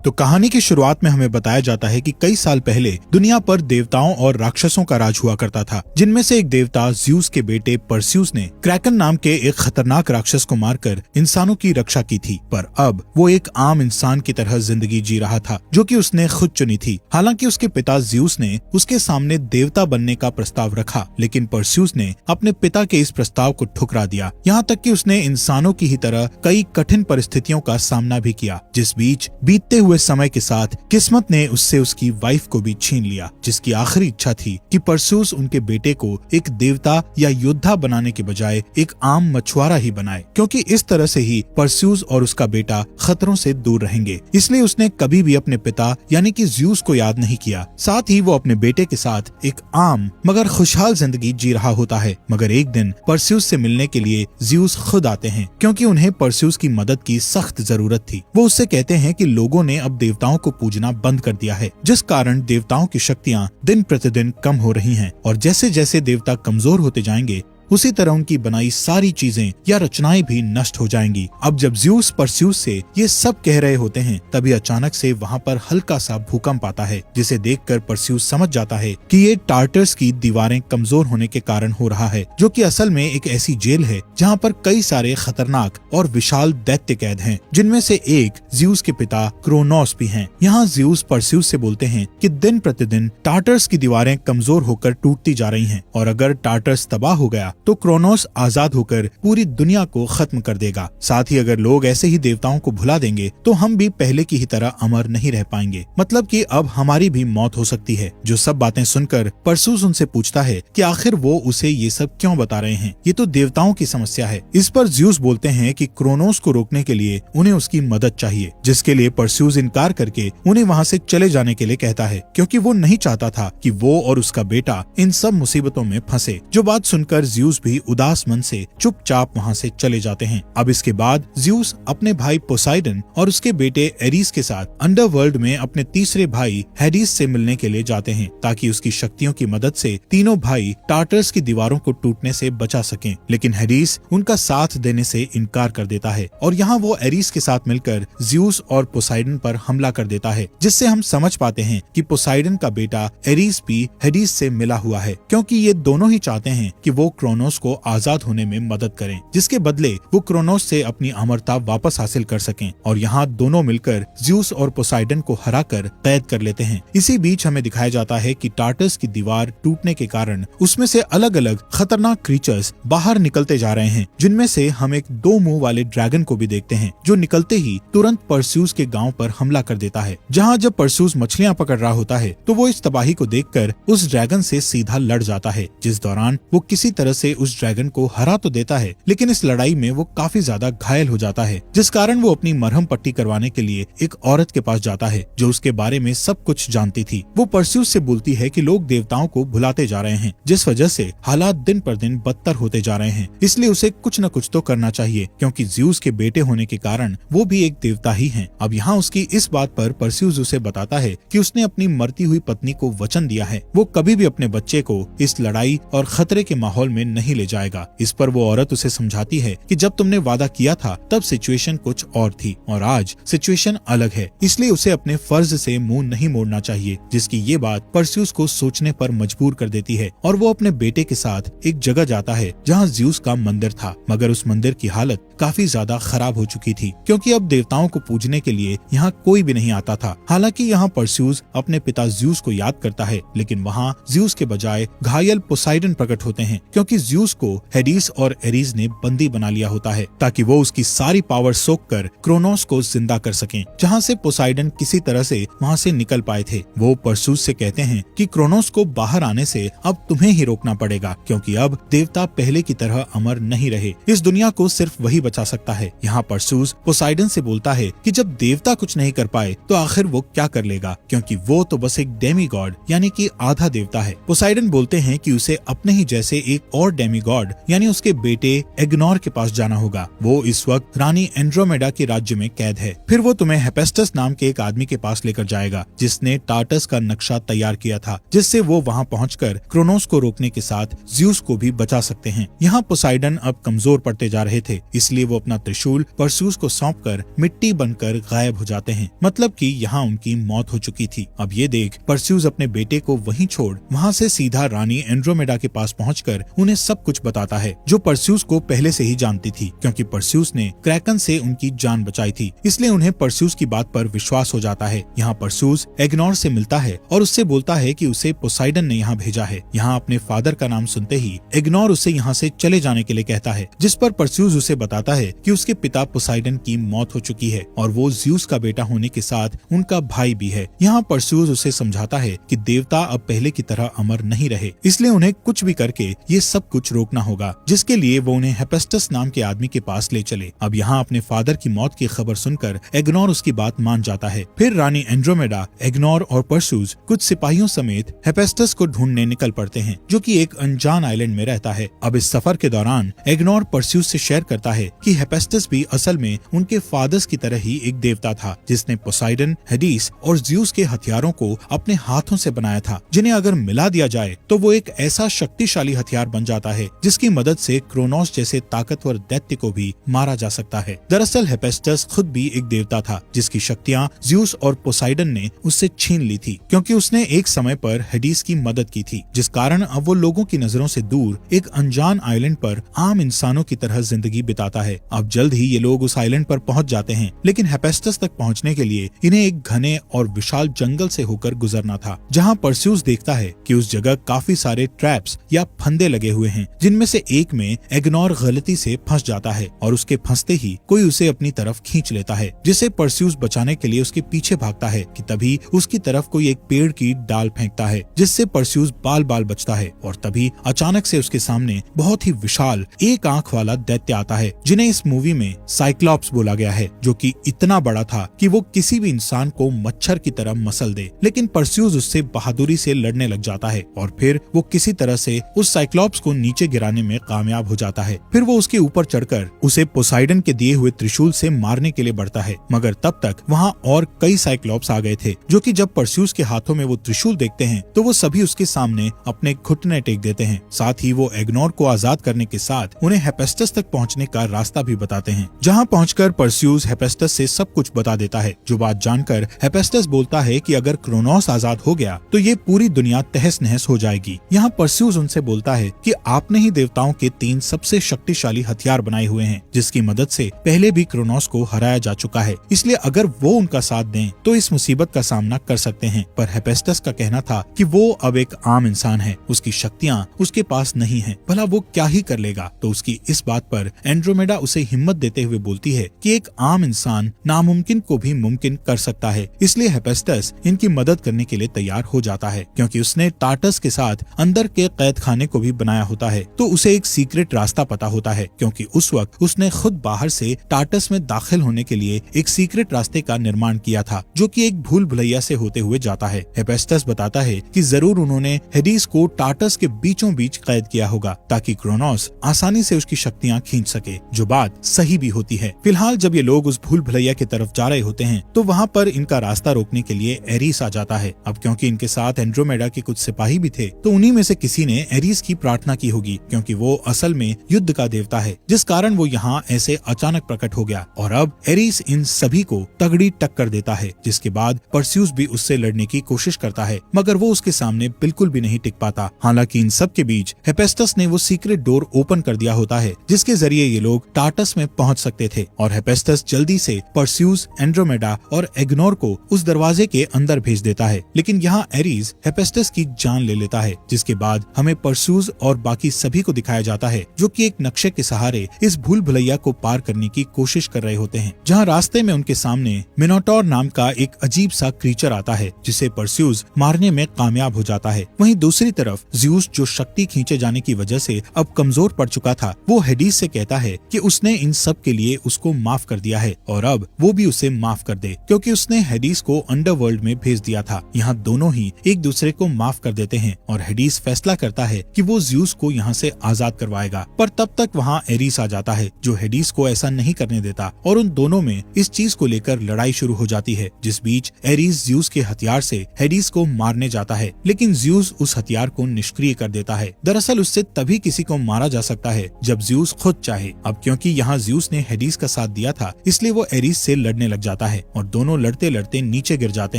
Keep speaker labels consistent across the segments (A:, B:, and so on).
A: तो कहानी की शुरुआत में हमें बताया जाता है कि कई साल पहले दुनिया पर देवताओं और राक्षसों का राज हुआ करता था, जिनमें से एक देवता ज्यूस के बेटे परस्यूस ने क्रैकन नाम के एक खतरनाक राक्षस को मारकर इंसानों की रक्षा की थी। पर अब वो एक आम इंसान की तरह जिंदगी जी रहा था, जो कि उसने खुद चुनी थी। हालांकि उसके पिता ज्यूस ने उसके सामने देवता बनने का प्रस्ताव रखा, लेकिन परस्यूस ने अपने पिता के इस प्रस्ताव को ठुकरा दिया। यहाँ तक कि उसने इंसानों की ही तरह कई कठिन परिस्थितियों का सामना भी किया, जिस बीच बीतते हुए समय के साथ किस्मत ने उससे उसकी वाइफ को भी छीन लिया, जिसकी आखिरी इच्छा थी कि परस्यूस उनके बेटे को एक देवता या योद्धा बनाने के बजाय एक आम मछुआरा ही बनाए, क्योंकि इस तरह से ही परस्यूस और उसका बेटा खतरों से दूर रहेंगे। इसलिए उसने कभी भी अपने पिता यानी कि ज्यूस को याद नहीं किया। साथ ही वो अपने बेटे के साथ एक आम मगर खुशहाल जिंदगी जी रहा होता है। मगर एक दिन परस्यूस से मिलने के लिए ज्यूस खुद आते हैं, क्योंकि उन्हें परस्यूस की मदद की सख्त जरूरत थी। वो उससे कहते हैं कि लोगों ने अब देवताओं को पूजना बंद कर दिया है, जिस कारण देवताओं की शक्तियां दिन प्रतिदिन कम हो रही हैं, और जैसे जैसे देवता कमजोर होते जाएंगे उसी तरह उनकी बनाई सारी चीजें या रचनाएं भी नष्ट हो जाएंगी। अब जब ज्यूस परस्यूस से ये सब कह रहे होते हैं, तभी अचानक से वहाँ पर हल्का सा भूकंप आता है, जिसे देखकर परस्यूस समझ जाता है कि ये टार्टर्स की दीवारें कमजोर होने के कारण हो रहा है, जो कि असल में एक ऐसी जेल है जहाँ पर कई सारे खतरनाक और विशाल दैत्य कैद हैं, जिनमें से एक ज्यूस के पिता क्रोनोस भी हैं। यहाँ ज्यूस परस्यूस से बोलते हैं कि दिन प्रतिदिन टार्टर्स की दीवारें कमजोर होकर टूटती जा रही हैं, और अगर टार्टर्स तबाह हो गया तो क्रोनोस आजाद होकर पूरी दुनिया को खत्म कर देगा। साथ ही अगर लोग ऐसे ही देवताओं को भुला देंगे तो हम भी पहले की ही तरह अमर नहीं रह पाएंगे, मतलब कि अब हमारी भी मौत हो सकती है। जो सब बातें सुनकर परस्यूस उनसे पूछता है कि आखिर वो उसे ये सब क्यों बता रहे हैं, ये तो देवताओं की समस्या है। इस पर ज्यूस बोलते हैं कि क्रोनोस को रोकने के लिए उन्हें उसकी मदद चाहिए, जिसके लिए परस्यूस इनकार करके उन्हें वहाँ से चले जाने के लिए कहता है, क्योंकि वो नहीं चाहता था कि वो और उसका बेटा इन सब मुसीबतों में फंसे। जो बात सुनकर ज्यूस भी उदास मन से चुपचाप वहाँ से चले जाते हैं। अब इसके बाद ज्यूस अपने भाई पोसाइडन और उसके बेटे एरीस के साथ अंडरवर्ल्ड में अपने तीसरे भाई हेडिस से मिलने के लिए जाते हैं, ताकि उसकी शक्तियों की मदद से तीनों भाई टार्टर्स की दीवारों को टूटने से बचा सकें। लेकिन हेडिस उनका साथ देने से इनकार कर देता है, और यहाँ वो एरीस के साथ मिलकर ज्यूस और पोसाइडन पर हमला कर देता है, जिससे हम समझ पाते हैं कि पोसाइडन का बेटा एरीस भी हेडिस से मिला हुआ है, क्योंकि ये दोनों ही चाहते हैं कि वो क्रोनोस को आजाद होने में मदद करें, जिसके बदले वो क्रोनोस से अपनी अमरता वापस हासिल कर सकें। और यहाँ दोनों मिलकर ज्यूस और पोसाइडन को हराकर कैद कर लेते हैं। इसी बीच हमें दिखाया जाता है कि टार्टर्स की दीवार टूटने के कारण उसमें से अलग अलग खतरनाक क्रीचर्स बाहर निकलते जा रहे हैं, जिनमें से हम एक 2 मुंह वाले ड्रैगन को भी देखते हैं, जो निकलते ही तुरंत परस्यूस के गांव पर हमला कर देता है। जहाँ जब परस्यूस मछलियां पकड़ रहा होता है तो वो इस तबाही को देखकर उस ड्रैगन से सीधा लड़ जाता है, जिस दौरान वो किसी तरह से उस ड्रैगन को हरा तो देता है, लेकिन इस लड़ाई में वो काफी ज्यादा घायल हो जाता है, जिस कारण वो अपनी मरहम पट्टी करवाने के लिए एक औरत के पास जाता है, जो उसके बारे में सब कुछ जानती थी। वो परस्यूस से बोलती है कि लोग देवताओं को भुलाते जा रहे हैं, जिस वजह से हालात दिन पर दिन बदतर होते जा रहे हैं, इसलिए उसे कुछ न कुछ तो करना चाहिए, क्योंकि ज्यूस के बेटे होने के कारण वो भी एक देवता ही है। अब यहाँ उसकी इस बात पर परस्यूस उसे बताता है कि उसने अपनी मरती हुई पत्नी को वचन दिया है, वो कभी भी अपने बच्चे को इस लड़ाई और खतरे के माहौल में नहीं ले जाएगा। इस पर वो औरत उसे समझाती है कि जब तुमने वादा किया था तब सिचुएशन कुछ और थी, और आज सिचुएशन अलग है, इसलिए उसे अपने फर्ज से मुंह नहीं मोड़ना चाहिए। जिसकी ये बात परस्यूस को सोचने पर मजबूर कर देती है, और वो अपने बेटे के साथ एक जगह जाता है जहाँ ज्यूस का मंदिर था, मगर उस मंदिर की हालत काफी ज्यादा खराब हो चुकी थी, क्योंकि अब देवताओं को पूजने के लिए यहाँ कोई भी नहीं आता था। हालांकि यहाँ परस्यूस अपने पिता ज्यूस को याद करता है, लेकिन वहाँ ज्यूस के बजाय घायल पोसाइडन प्रकट होते हैं, क्योंकि ज्यूस को हेडिस और एरीज ने बंदी बना लिया होता है, ताकि वो उसकी सारी पावर सोख कर क्रोनोस को जिंदा कर सकें, जहाँ से पोसाइडन किसी तरह से वहाँ से निकल पाए थे। वो परस्यूस से कहते हैं कि क्रोनोस को बाहर आने से अब तुम्हें ही रोकना पड़ेगा, क्योंकि अब देवता पहले की तरह अमर नहीं रहे, इस दुनिया को सिर्फ वही बचा सकता है। यहाँ परस्यूस पोसाइडन से बोलता है कि जब देवता कुछ नहीं कर पाए तो आखिर वो क्या कर लेगा, क्योंकि वो तो बस एक डेमी गॉड यानी कि आधा देवता है। पोसाइडन बोलते हैं कि उसे अपने ही जैसे एक और डेमी गॉड यानी उसके बेटे एग्नोर के पास जाना होगा। वो इस वक्त रानी एंड्रोमेडा के राज्य में कैद है। फिर वो तुम्हें हेफेस्टस नाम के एक आदमी के पास लेकर जाएगा, जिसने टार्टस का नक्शा तैयार किया था, जिससे वो वहाँ पहुंचकर क्रोनोस को रोकने के साथ ज्यूस को भी बचा सकते हैं। यहाँ पोसाइडन अब कमजोर पड़ते जा रहे थे, इसलिए इसलिए वो अपना त्रिशूल परस्यूस को सौंपकर मिट्टी बनकर गायब हो जाते हैं। मतलब कि यहाँ उनकी मौत हो चुकी थी। अब ये देख परस्यूस अपने बेटे को वहीं छोड़ वहाँ से सीधा रानी एंड्रोमेडा के पास पहुंचकर उन्हें सब कुछ बताता है, जो परस्यूस को पहले से ही जानती थी, क्योंकि परस्यूस ने क्रैकन से उनकी जान बचाई थी। इसलिए उन्हें परस्यूस की बात पर विश्वास हो जाता है। यहाँ परस्यूस एग्नोर से मिलता है और उससे बोलता है कि उसे पोसाइडन ने यहाँ भेजा है। यहाँ अपने फादर का नाम सुनते ही एग्नोर उसे यहाँ से चले जाने के लिए कहता है, जिस पर परस्यूस उसे बताता है कि उसके पिता पोसाइडन की मौत हो चुकी है और वो ज़्यूस का बेटा होने के साथ उनका भाई भी है। यहाँ परस्यूस उसे समझाता है कि देवता अब पहले की तरह अमर नहीं रहे, इसलिए उन्हें कुछ भी करके ये सब कुछ रोकना होगा, जिसके लिए वो उन्हें हेफेस्टस नाम के आदमी के पास ले चले। अब यहाँ अपने फादर की मौत की खबर सुनकर एग्नोर उसकी बात मान जाता है। फिर रानी एंड्रोमेडा, एग्नोर और परस्यूस कुछ सिपाहियों समेत हेफेस्टस को ढूंढने निकल पड़ते हैं, जो कि एक अनजान आइलैंड में रहता है। अब इस सफर के दौरान एग्नोर परस्यूस से शेयर करता है कि हेफेस्टस भी असल में उनके फादर्स की तरह ही एक देवता था, जिसने पोसाइडन, हेडिस और ज़्यूस के हथियारों को अपने हाथों से बनाया था, जिन्हें अगर मिला दिया जाए तो वो एक ऐसा शक्तिशाली हथियार बन जाता है जिसकी मदद से क्रोनोस जैसे ताकतवर दैत्य को भी मारा जा सकता है। दरअसल हेफेस्टस खुद भी एक देवता था, जिसकी शक्तियाँ ज़्यूस और पोसाइडन ने उससे छीन ली थी, क्योंकि उसने एक समय पर हेडिस की मदद की थी, जिस कारण अब वो लोगों की नजरों से दूर एक अनजान आइलैंड पर आम इंसानों की तरह जिंदगी बिताता है। अब जल्द ही ये लोग उस आइलैंड पर पहुंच जाते हैं, लेकिन हेफेस्टस तक पहुंचने के लिए इन्हें एक घने और विशाल जंगल से होकर गुजरना था, जहां परस्यूस देखता है कि उस जगह काफी सारे ट्रैप्स या फंदे लगे हुए हैं, जिनमें से एक में एग्नोर गलती से फंस जाता है और उसके फंसते ही कोई उसे अपनी तरफ खींच लेता है, जिसे परस्यूस बचाने के लिए उसके पीछे भागता है कि तभी उसकी तरफ कोई एक पेड़ की डाल फेंकता है, जिससे परस्यूस बाल बाल बचता है। और तभी अचानक से उसके सामने बहुत ही विशाल एक आंख वाला दैत्य आता है, जिन्हें इस मूवी में साइक्लॉप्स बोला गया है, जो कि इतना बड़ा था कि वो किसी भी इंसान को मच्छर की तरह मसल दे। लेकिन परस्यूस उससे बहादुरी से लड़ने लग जाता है और फिर वो किसी तरह से उस साइक्लॉप्स को नीचे गिराने में कामयाब हो जाता है। फिर वो उसके ऊपर चढ़कर उसे पोसाइडन के दिए हुए त्रिशूल से मारने के लिए बढ़ता है, मगर तब तक वहाँ और कई साइक्लॉप्स आ गए थे, जो कि जब परस्यूस के हाथों में वो त्रिशूल देखते हैं तो वो सभी उसके सामने अपने घुटने टेक देते हैं। साथ ही वो एग्नोर को आजाद करने के साथ उन्हें हेफेस्टस तक पहुंचने का रास्ता भी बताते हैं, जहां पहुंचकर परस्यूस हेफेस्टस से सब कुछ बता देता है। जो बात जानकर हेफेस्टस बोलता है कि अगर क्रोनोस आजाद हो गया तो ये पूरी दुनिया तहस नहस हो जाएगी। यहाँ परस्यूस उनसे बोलता है कि आपने ही देवताओं के 3 सबसे शक्तिशाली हथियार बनाए हुए हैं, जिसकी मदद से पहले भी क्रोनोस को हराया जा चुका है, इसलिए अगर वो उनका साथ दें तो इस मुसीबत का सामना कर सकते हैं। पर हेफेस्टस का कहना था कि वो अब एक आम इंसान है, उसकी शक्तियाँ उसके पास नहीं है, भला वो क्या ही कर लेगा। तो उसकी इस बात पर एंड्रोमेडा उसे हिम्मत देते हुए बोलती है कि एक आम इंसान नामुमकिन को भी मुमकिन कर सकता है। इसलिए हेफेस्टस इनकी मदद करने के लिए तैयार हो जाता है, क्योंकि उसने टार्टस के साथ अंदर के कैद खाने को भी बनाया होता है, तो उसे एक सीक्रेट रास्ता पता होता है, क्योंकि उस वक्त उसने खुद बाहर से टार्टस में दाखिल होने के लिए एक सीक्रेट रास्ते का निर्माण किया था, जो कि एक भूल भुलैया से होते हुए जाता है। हेफेस्टस बताता है कि जरूर उन्होंने हेडिस को टार्टस के बीचों बीच कैद किया होगा, ताकि क्रोनोस आसानी से उसकी शक्तियाँ खींच सके, जो बात सही भी होती है। फिलहाल जब ये लोग उस भूल भुलैया की तरफ जा रहे होते हैं तो वहाँ पर इनका रास्ता रोकने के लिए एरिस आ जाता है। अब क्योंकि इनके साथ एंड्रोमेडा के कुछ सिपाही भी थे, तो उन्हीं में से किसी ने एरिस की प्रार्थना की होगी, क्योंकि वो असल में युद्ध का देवता है, जिस कारण वो यहाँ ऐसे अचानक प्रकट हो गया। और अब एरिस इन सभी को तगड़ी टक्कर देता है, जिसके बाद परस्यूस भी उससे लड़ने की कोशिश करता है, मगर वो उसके सामने बिल्कुल भी नहीं टिक पाता। हालांकि इन सब के बीच हेफेस्टस ने वो सीक्रेट डोर ओपन कर दिया होता है, जिसके जरिए ये लोग टार्टस में पहुंच सकते थे, और हेफेस्टस जल्दी से परस्यूस, एंड्रोमेडा और एग्नोर को उस दरवाजे के अंदर भेज देता है। लेकिन यहाँ एरिस हेफेस्टस की जान ले लेता है, जिसके बाद हमें परस्यूस और बाकी सभी को दिखाया जाता है, जो कि एक नक्शे के सहारे इस भूल भुलैया को पार करने की कोशिश कर रहे होते हैं, जहाँ रास्ते में उनके सामने मिनोटोर नाम का एक अजीब सा क्रीचर आता है, जिसे परस्यूस मारने में कामयाब हो जाता है। वहीं दूसरी तरफ ज़्यूस, जो शक्ति खींचे जाने की वजह से अब कमजोर पड़ चुका था, वो हेडिस से कहता है कि उसने इन सब के लिए उसको माफ कर दिया है और अब वो भी उसे माफ कर दे, क्योंकि उसने हेडिस को अंडरवर्ल्ड में भेज दिया था। यहाँ दोनों ही एक दूसरे को माफ कर देते हैं और हेडिस फैसला करता है कि वो ज़्यूस को यहाँ से आजाद करवाएगा। पर तब तक वहाँ एरिस आ जाता है, जो हेडिस को ऐसा नहीं करने देता, और उन दोनों में इस चीज को लेकर लड़ाई शुरू हो जाती है, जिस बीच एरिस ज़्यूस के हथियार से हेडिस को मारने जाता है, लेकिन ज़्यूस उस हथियार को निष्क्रिय कर देता है। दरअसल उससे तभी किसी को मारा जा सकता है जब ज़्यूस खुद चाहे। अब क्योंकि यहाँ ज्यूस ने हेडीस का साथ दिया था, इसलिए वो एरीज से लड़ने लग जाता है और दोनों लड़ते लड़ते नीचे गिर जाते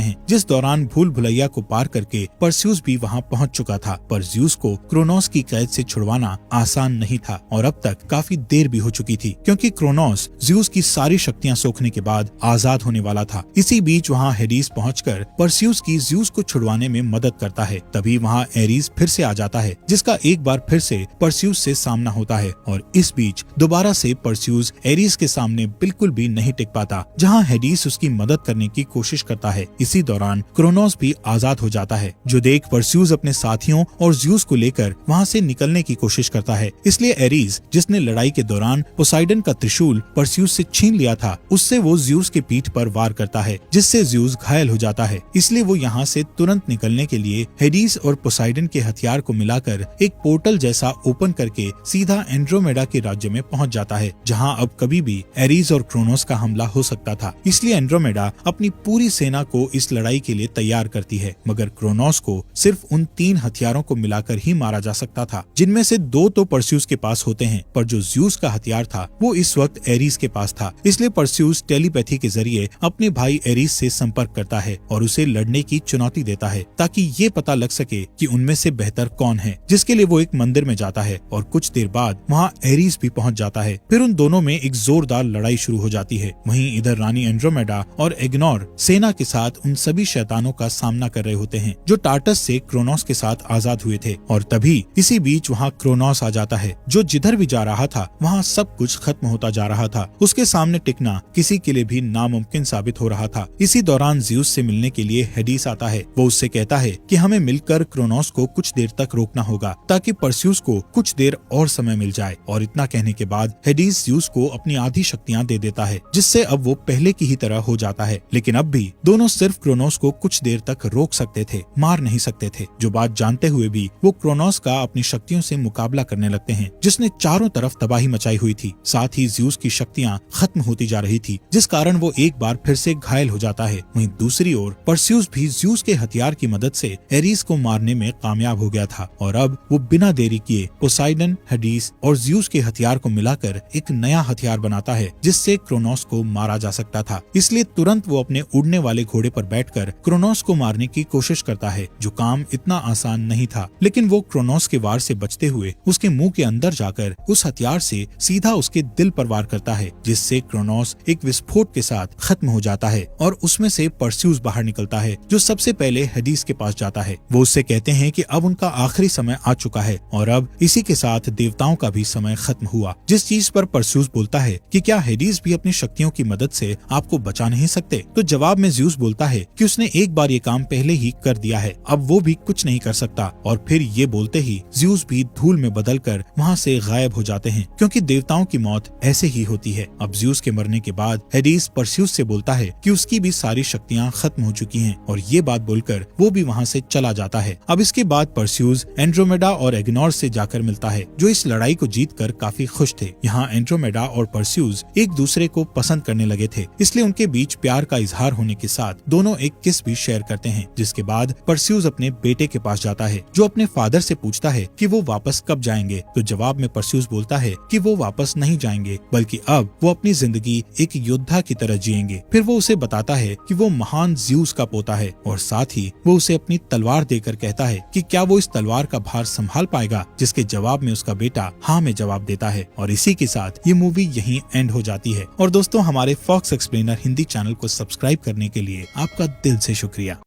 A: हैं, जिस दौरान भूल भुलैया को पार करके परस्यूस भी वहाँ पहुँच चुका था। पर ज्यूस को क्रोनोस की कैद से छुड़वाना आसान नहीं था और अब तक काफी देर भी हो चुकी थी, क्योंकि क्रोनोस ज्यूस की सारी शक्तियाँ सोखने के बाद आजाद होने वाला था। इसी बीच वहाँ हेडीस पहुंचकर परस्यूस की ज्यूस को छुड़वाने में मदद करता है। तभी वहाँ एरीज फिर से आ जाता है, जिसका एक बार फिर से परस्यूस से सामना होता है और इस बीच दोबारा से परस्यूस एरीज के सामने बिल्कुल भी नहीं टिक पाता, जहाँ हेडीस उसकी मदद करने की कोशिश करता है। इसी दौरान क्रोनोस भी आजाद हो जाता है, जो देख परस्यूस अपने साथियों और ज्यूस को लेकर वहाँ से निकलने की कोशिश करता है। इसलिए एरीज, जिसने लड़ाई के दौरान पोसाइडन का त्रिशूल परस्यूस से छीन लिया था, उससे वो ज्यूस के पीठ पर वार करता है, जिससे ज्यूस घायल हो जाता है। इसलिए वो यहाँ से तुरंत निकलने के लिए हेडीस और पोसाइडन के हथियार को मिलाकर एक पोर्टल जैसा ओपन करके सीधा एंड्रोमेडा के राज्य में पहुँच जाता है, जहाँ अब कभी भी एरीज और क्रोनोस का हमला हो सकता था। इसलिए एंड्रोमेडा अपनी पूरी सेना को इस लड़ाई के लिए तैयार करती है, मगर क्रोनोस को सिर्फ उन 3 हथियारों को मिलाकर ही मारा जा सकता था, जिनमें से 2 तो परस्यूस के पास होते हैं, पर जो ज्यूस का हथियार था वो इस वक्त एरीज के पास था। इसलिए परस्यूस टेलीपैथी के जरिए अपने भाई एरीज से संपर्क करता है और उसे लड़ने की चुनौती देता है, ताकि ये पता लग सके कि उनमें से बेहतर कौन है, जिसके लिए वो एक मंदिर में जाता है और कुछ देर बाद वहाँ एरीज भी पहुँच जाता है। फिर उन दोनों में एक जोरदार लड़ाई शुरू हो जाती है। वहीं इधर रानी एंड्रोमेडा और एग्नोर सेना के साथ उन सभी शैतानों का सामना कर रहे होते हैं जो टार्टस से क्रोनोस के साथ आजाद हुए थे। और तभी इसी बीच वहाँ क्रोनोस आ जाता है, जो जिधर भी जा रहा था वहाँ सब कुछ खत्म होता जा रहा था। उसके सामने टिकना किसी के लिए भी नामुमकिन साबित हो रहा था। इसी दौरान ज्यूस से मिलने के लिए हेडीस आता है। वो उससे कहता है कि हमें मिलकर क्रोनोस को कुछ देर तक रोकना होगा, ताकि परस्यूस को कुछ देर और समय मिल जाए। और इतना कहने के बाद हेडीस ज्यूस को अपनी आधी शक्तियाँ दे देता है, जिससे अब वो पहले की ही तरह हो जाता है। लेकिन अब भी दोनों सिर्फ क्रोनोस को कुछ देर तक रोक सकते थे, मार नहीं सकते थे। जो बात जानते हुए भी वो क्रोनोस का अपनी शक्तियों से मुकाबला करने लगते हैं, जिसने चारों तरफ तबाही मचाई हुई थी। साथ ही ज्यूस की शक्तियाँ खत्म होती जा रही थी, जिस कारण वो एक बार फिर से घायल हो जाता है। वहीं दूसरी ओर परस्यूस भी ज्यूस के हथियार की मदद से एरीज को मारने में कामयाब हो गया था और अब वो बिना देरी किए पोसाइडन, हेडीस और ज्यूस के हथियार को मिलाकर एक नया हथियार बनाता है, जिससे क्रोनोस को मारा जा सकता था। इसलिए तुरंत वो अपने उड़ने वाले घोड़े पर बैठकर क्रोनोस को मारने की कोशिश करता है, जो काम इतना आसान नहीं था। लेकिन वो क्रोनोस के वार से बचते हुए उसके मुंह के अंदर जाकर उस हथियार से सीधा उसके दिल पर वार करता है, जिससे क्रोनोस एक विस्फोट के साथ खत्म हो जाता है और उसमें से परस्यूस बाहर निकलता है, जो सबसे पहले हेडीस के पास जाता है। वो उससे कहते हैं कि अब उनका आखिरी समय आ चुका है और अब इसी के साथ देवताओं का भी समय खत्म हुआ। जिस चीज पर परस्यूस बोलता है कि क्या हेडीस भी अपनी शक्तियों की मदद से आपको बचा नहीं सकते, तो जवाब में ज्यूस बोलता है कि उसने एक बार ये काम पहले ही कर दिया है, अब वो भी कुछ नहीं कर सकता। और फिर ये बोलते ही ज्यूस भी धूल में बदलकर वहाँ से गायब हो जाते हैं, क्योंकि देवताओं की मौत ऐसे ही होती है। अब ज्यूस के मरने के बाद हेडीस परस्यूस से बोलता है कि उसकी भी सारी शक्तियाँ खत्म हो चुकी हैं और ये बात बोलकर वो भी वहाँ से चला जाता है। अब इसके बाद परस्यूस एंड्रोमेडा और एग्नोर से जाकर मिलता है, जो इस लड़ाई को जीतकर काफी खुश थे। यहाँ एंड्रोमेडा और परस्यूस एक दूसरे को पसंद करने लगे थे, इसलिए उनके बीच प्यार का इजहार होने के साथ दोनों एक किस भी शेयर करते हैं। जिसके बाद परस्यूस अपने बेटे के पास जाता है, जो अपने फादर से पूछता है कि वो वापस कब जाएंगे। तो जवाब में परस्यूस बोलता है कि वो वापस नहीं जाएंगे, बल्कि अब वो अपनी जिंदगी एक योद्धा की तरह जिएंगे। फिर वो उसे बताता है कि वो महान ज्यूस का पोता है और साथ ही वो उसे अपनी तलवार देकर कहता है कि क्या वो इस तलवार का भार संभाल पाएगा, जिसके जवाब में उसका बेटा हाँ में जवाब देता है। और इसी के साथ ये मूवी यहीं एंड हो जाती है। और दोस्तों, हमारे फॉक्स एक्सप्लेनर हिंदी चैनल को सब्सक्राइब करने के लिए आपका दिल से शुक्रिया।